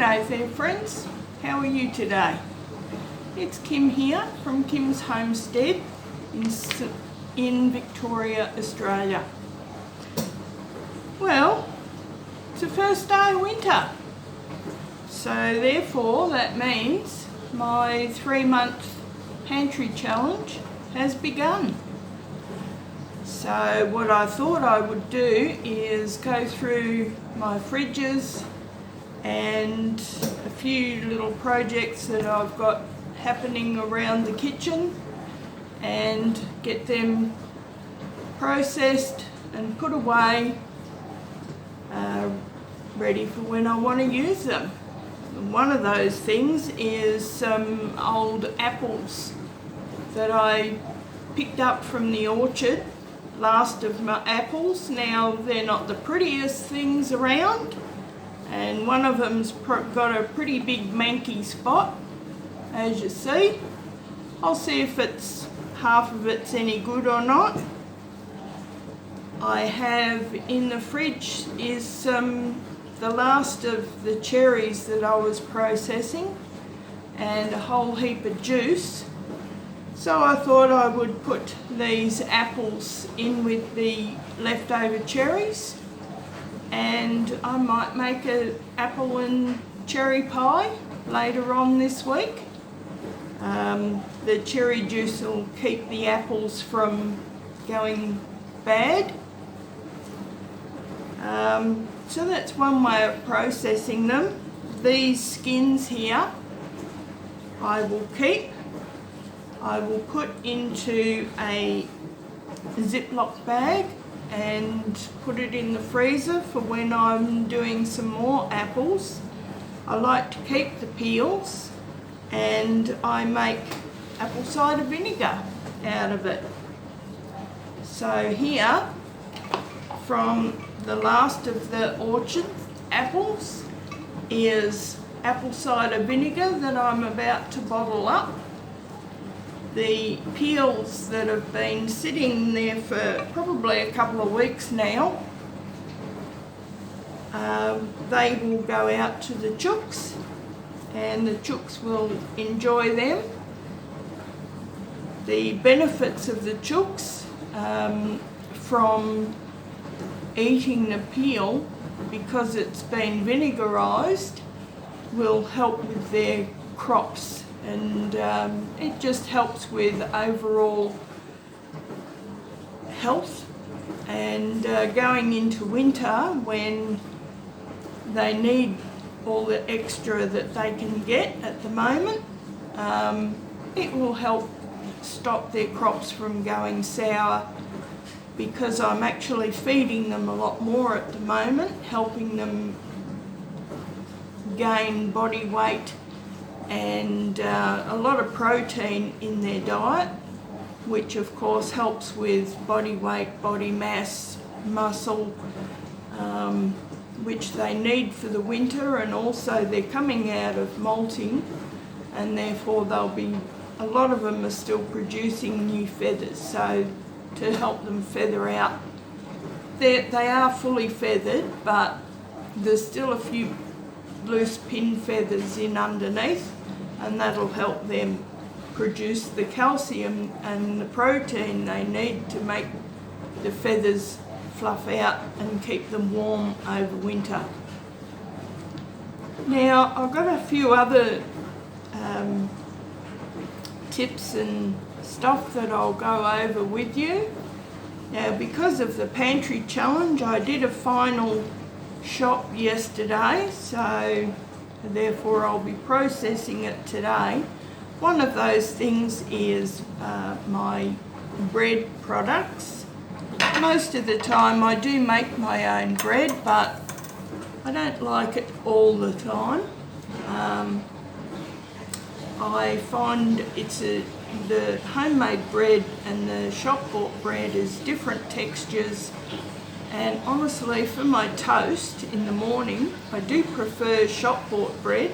G'day there friends, how are you today? It's Kim here from Kim's Homestead in Victoria, Australia. Well, it's the first day of winter, so therefore that means my 3-month pantry challenge has begun. So what I thought I would do is go through my fridges and a few little projects that I've got happening around the kitchen and get them processed and put away, ready for when I want to use them. One of those things is some old apples that I picked up from the orchard, last of my apples. Now they're not the prettiest things around, and one of them's got a pretty big manky spot, as you see. I'll see if half of it's any good or not. I have in the fridge is the last of the cherries that I was processing and a whole heap of juice. So I thought I would put these apples in with the leftover cherries, and I might make an apple and cherry pie later on this week. The cherry juice will keep the apples from going bad. So that's one way of processing them. These skins here I will keep. I will put into a Ziploc bag and put it in the freezer for when I'm doing some more apples. I like to keep the peels, and I make apple cider vinegar out of it. So here, from the last of the orchard apples, is apple cider vinegar that I'm about to bottle up. The peels that have been sitting there for probably a couple of weeks now, they will go out to the chooks, and the chooks will enjoy them. The benefits of the chooks from eating the peel, because it's been vinegarised, will help with their crops, and it just helps with overall health. And going into winter, when they need all the extra that they can get at the moment, it will help stop their crops from going sour, because I'm actually feeding them a lot more at the moment, helping them gain body weight and a lot of protein in their diet, which of course helps with body weight, body mass, muscle, which they need for the winter. And also they're coming out of molting, and therefore a lot of them are still producing new feathers, so to help them feather out. They are fully feathered, but there's still a few loose pin feathers in underneath, and that'll help them produce the calcium and the protein they need to make the feathers fluff out and keep them warm over winter. Now I've got a few other tips and stuff that I'll go over with you. Now, because of the pantry challenge, I did a final shop yesterday, so therefore I'll be processing it today. One of those things is my bread products. Most of the time I do make my own bread, but I don't like it all the time. I find the homemade bread and the shop bought bread is different textures, and honestly for my toast in the morning I do prefer shop bought bread,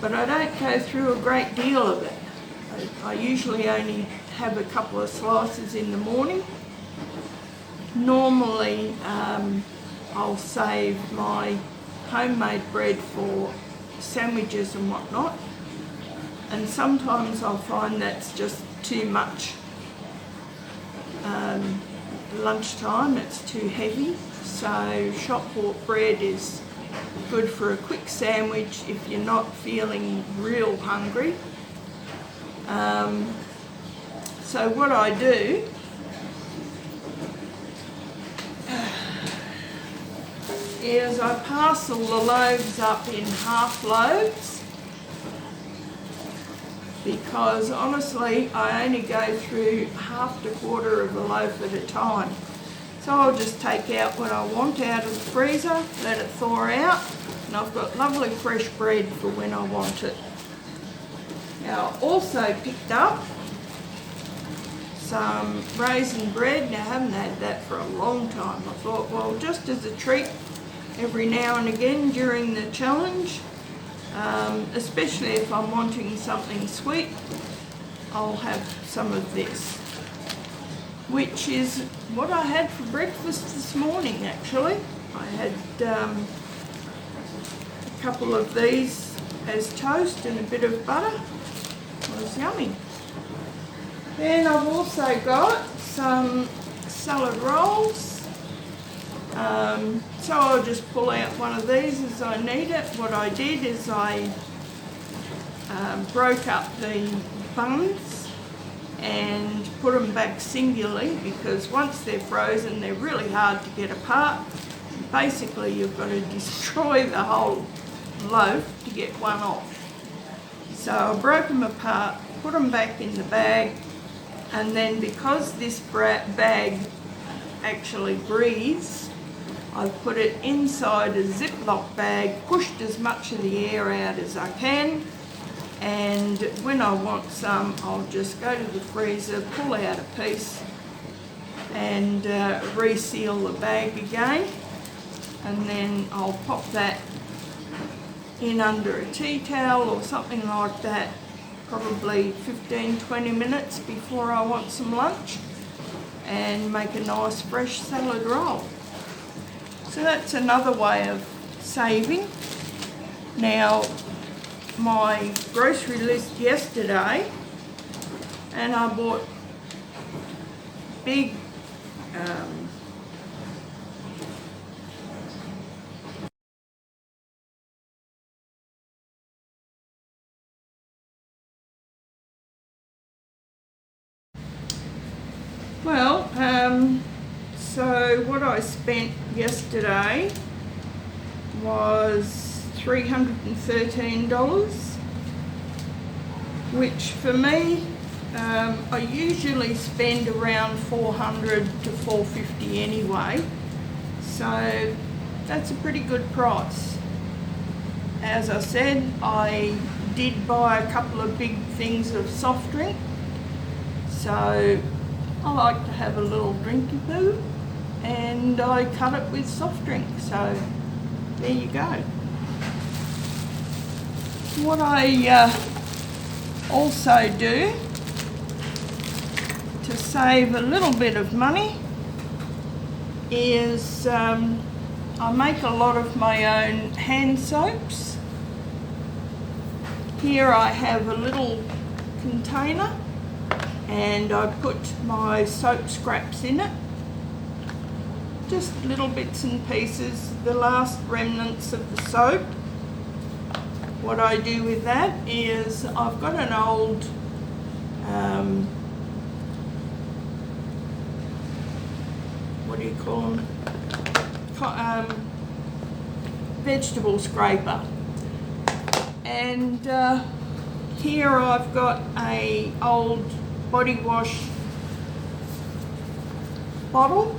but I don't go through a great deal of it. I usually only have a couple of slices in the morning. Normally I'll save my homemade bread for sandwiches and whatnot. And sometimes I'll find that's just too much. Lunchtime, it's too heavy. So shop bought bread is good for a quick sandwich if you're not feeling real hungry. So what I do is I parcel the loaves up in half loaves, because honestly I only go through half to quarter of a loaf at a time. So I'll just take out what I want out of the freezer, let it thaw out, and I've got lovely fresh bread for when I want it. Now I also picked up some raisin bread. Now I haven't had that for a long time. I thought, well, just as a treat every now and again during the challenge, especially if I'm wanting something sweet, I'll have some of this, which is what I had for breakfast this morning actually. I had a couple of these as toast and a bit of butter. It was yummy. Then I've also got some salad rolls. So I'll just pull out one of these as I need it. What I did is I broke up the buns and put them back singularly, because once they're frozen they're really hard to get apart. Basically you've got to destroy the whole loaf to get one off. So I broke them apart, put them back in the bag, and then because this bag actually breathes, I've put it inside a Ziploc bag, pushed as much of the air out as I can, and when I want some I'll just go to the freezer, pull out a piece and reseal the bag again, and then I'll pop that in under a tea towel or something like that, probably 15-20 minutes before I want some lunch, and make a nice fresh salad roll. So that's another way of saving. Now, my grocery list yesterday, and I bought big so what I spent yesterday was $313, which for me, I usually spend around $400 to $450 anyway, so that's a pretty good price. As I said, I did buy a couple of big things of soft drink, so I like to have a little drinky poo, and I cut it with soft drink, so there you go. What I also do to save a little bit of money is I make a lot of my own hand soaps. Here I have a little container and I put my soap scraps in it, just little bits and pieces, the last remnants of the soap. What I do with that is I've got an old what do you call them? Vegetable scraper, and here I've got a old body wash bottle.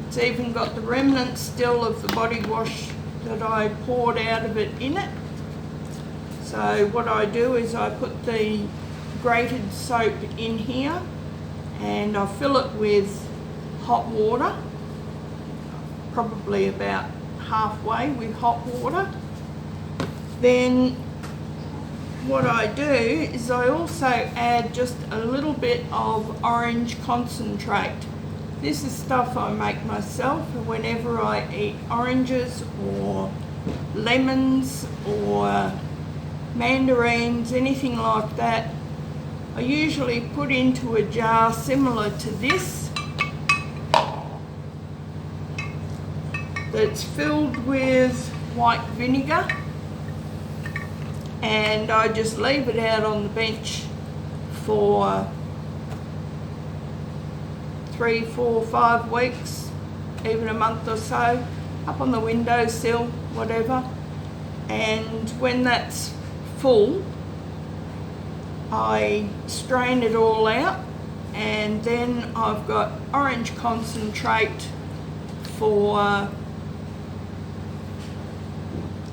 It's even got the remnants still of the body wash that I poured out of it in it. So what I do is I put the grated soap in here and I fill it with hot water, probably about halfway with hot water. Then what I do is I also add just a little bit of orange concentrate. This is stuff I make myself whenever I eat oranges or lemons or mandarins, anything like that, I usually put into a jar similar to this that's filled with white vinegar, and I just leave it out on the bench for 3, 4, 5 weeks, even a month or so, up on the windowsill, whatever. And when that's full, I strain it all out, and then I've got orange concentrate for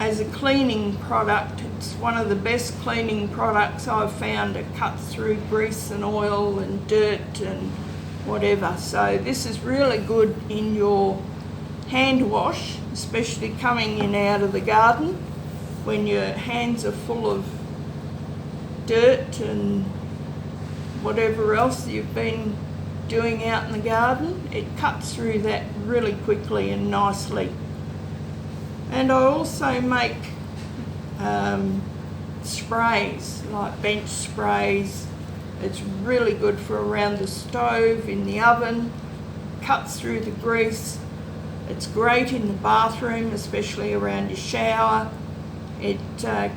as a cleaning product. It's one of the best cleaning products I've found. It cuts through grease and oil and dirt and whatever. So this is really good in your hand wash, especially coming in out of the garden when your hands are full of dirt and whatever else you've been doing out in the garden. It cuts through that really quickly and nicely. And I also make sprays, like bench sprays. It's really good for around the stove, in the oven, cuts through the grease. It's great in the bathroom, especially around your shower. It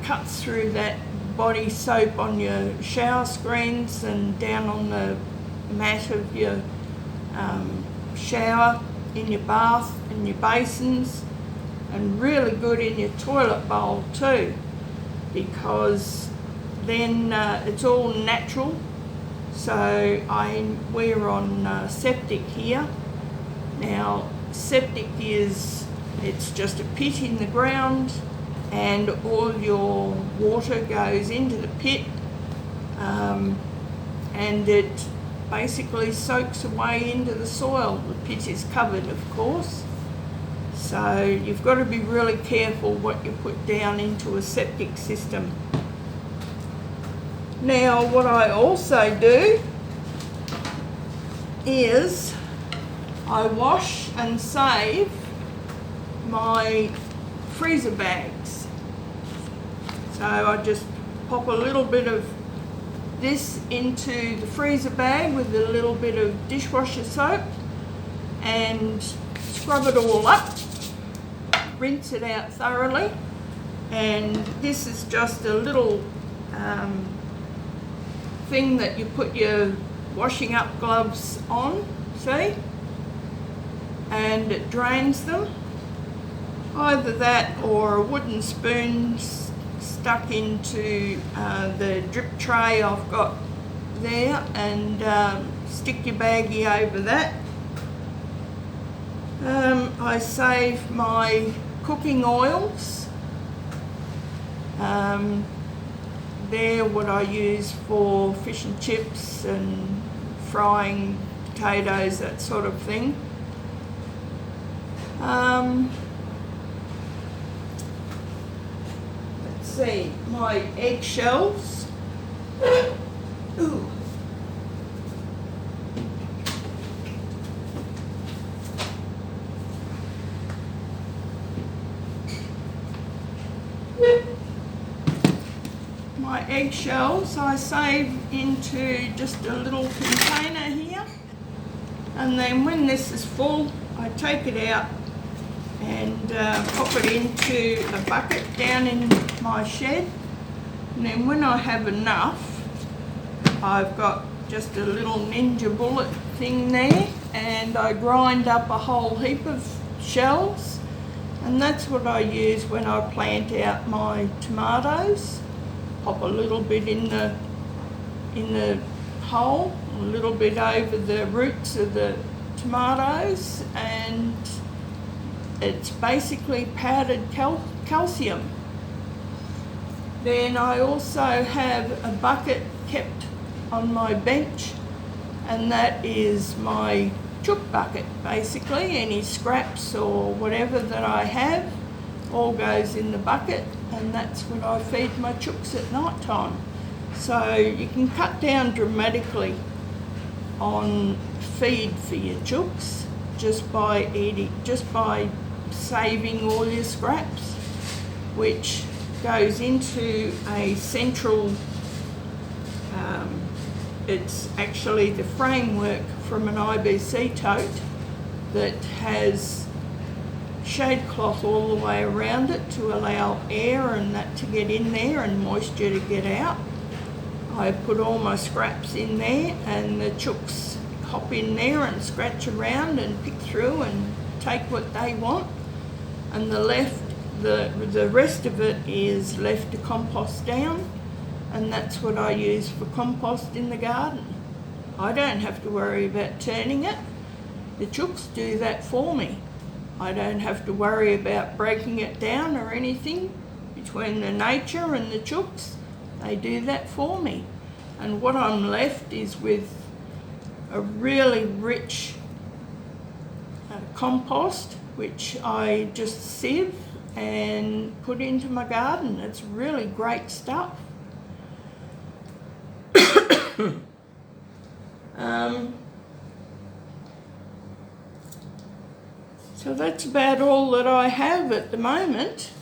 cuts through that body soap on your shower screens and down on the mat of your shower, in your bath, in your basins, and really good in your toilet bowl too, because then it's all natural. So we're on septic here. Now septic it's just a pit in the ground, and all your water goes into the pit, and it basically soaks away into the soil. The pit is covered, of course, so you've got to be really careful what you put down into a septic system. Now what I also do is I wash and save my freezer bags. So I just pop a little bit of this into the freezer bag with a little bit of dishwasher soap and scrub it all up, rinse it out thoroughly. And this is just a little thing that you put your washing up gloves on, see? And it drains them. Either that or a wooden spoon stuck into the drip tray I've got there, and stick your baggie over that. I save my cooking oils. They're what I use for fish and chips and frying potatoes, that sort of thing. Let's see, my eggshells. Ooh. My eggshells I save into just a little container here, and then when this is full I take it out and pop it into a bucket down in my shed. And then when I have enough, I've got just a little ninja bullet thing there, and I grind up a whole heap of shells, and that's what I use when I plant out my tomatoes. Pop a little bit in the hole, a little bit over the roots of the tomatoes, and it's basically powdered calcium. Then I also have a bucket kept on my bench, and that is my chook bucket. Basically any scraps or whatever that I have all goes in the bucket, and that's what I feed my chooks at night time. So you can cut down dramatically on feed for your chooks just by saving all your scraps. which goes into a central, it's actually the framework from an IBC tote that has shade cloth all the way around it to allow air and that to get in there and moisture to get out. I put all my scraps in there, and the chooks hop in there and scratch around and pick through and take what they want, and the rest of it is left to compost down, and that's what I use for compost in the garden. I don't have to worry about turning it. The chooks do that for me. I don't have to worry about breaking it down or anything. Between the nature and the chooks, they do that for me. And what I'm left is with a really rich compost, which I just sieve and put into my garden. It's really great stuff. So that's about all that I have at the moment.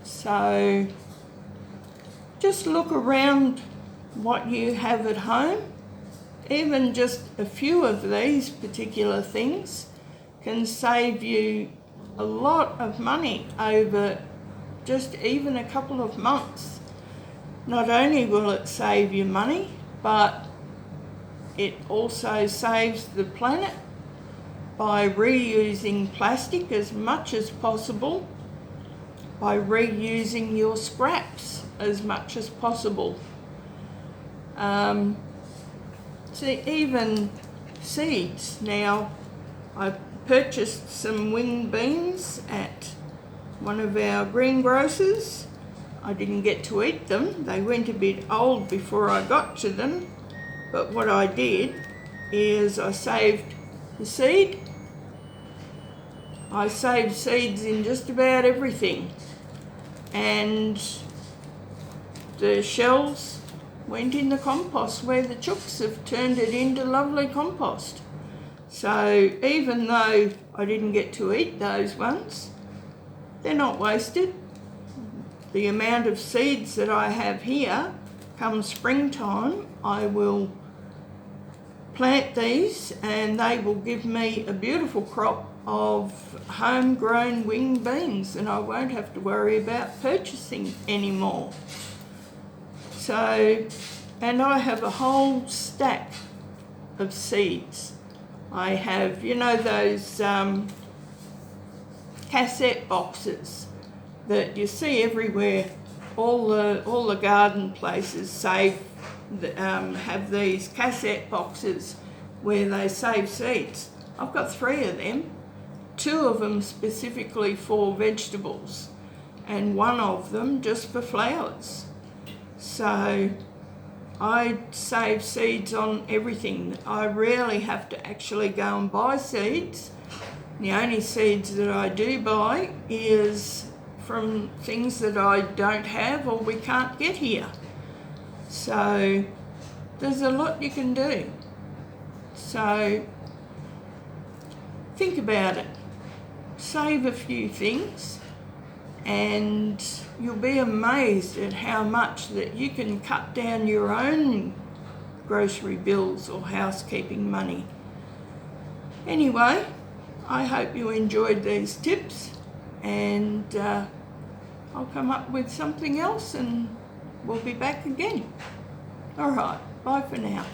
So just look around what you have at home. Even just a few of these particular things can save you a lot of money over just even a couple of months. Not only will it save you money, but it also saves the planet by reusing plastic as much as possible, by reusing your scraps as much as possible. See, even seeds. Now, I purchased some wing beans at one of our greengrocers. I didn't get to eat them. They went a bit old before I got to them. But what I did is I saved the seed. I saved seeds in just about everything. And the shells went in the compost where the chooks have turned it into lovely compost. So even though I didn't get to eat those ones, they're not wasted. The amount of seeds that I have here, come springtime, I will plant these and they will give me a beautiful crop of homegrown wing beans, and I won't have to worry about purchasing anymore. So, and I have a whole stack of seeds. I have, you know, those cassette boxes that you see everywhere. All the garden places have these cassette boxes where they save seeds. I've got 3 of them, 2 of them specifically for vegetables, and 1 of them just for flowers. So I save seeds on everything. I rarely have to actually go and buy seeds. The only seeds that I do buy is from things that I don't have or we can't get here. So there's a lot you can do. So think about it. Save a few things and you'll be amazed at how much that you can cut down your own grocery bills or housekeeping money. Anyway, I hope you enjoyed these tips, and I'll come up with something else and we'll be back again. All right, bye for now.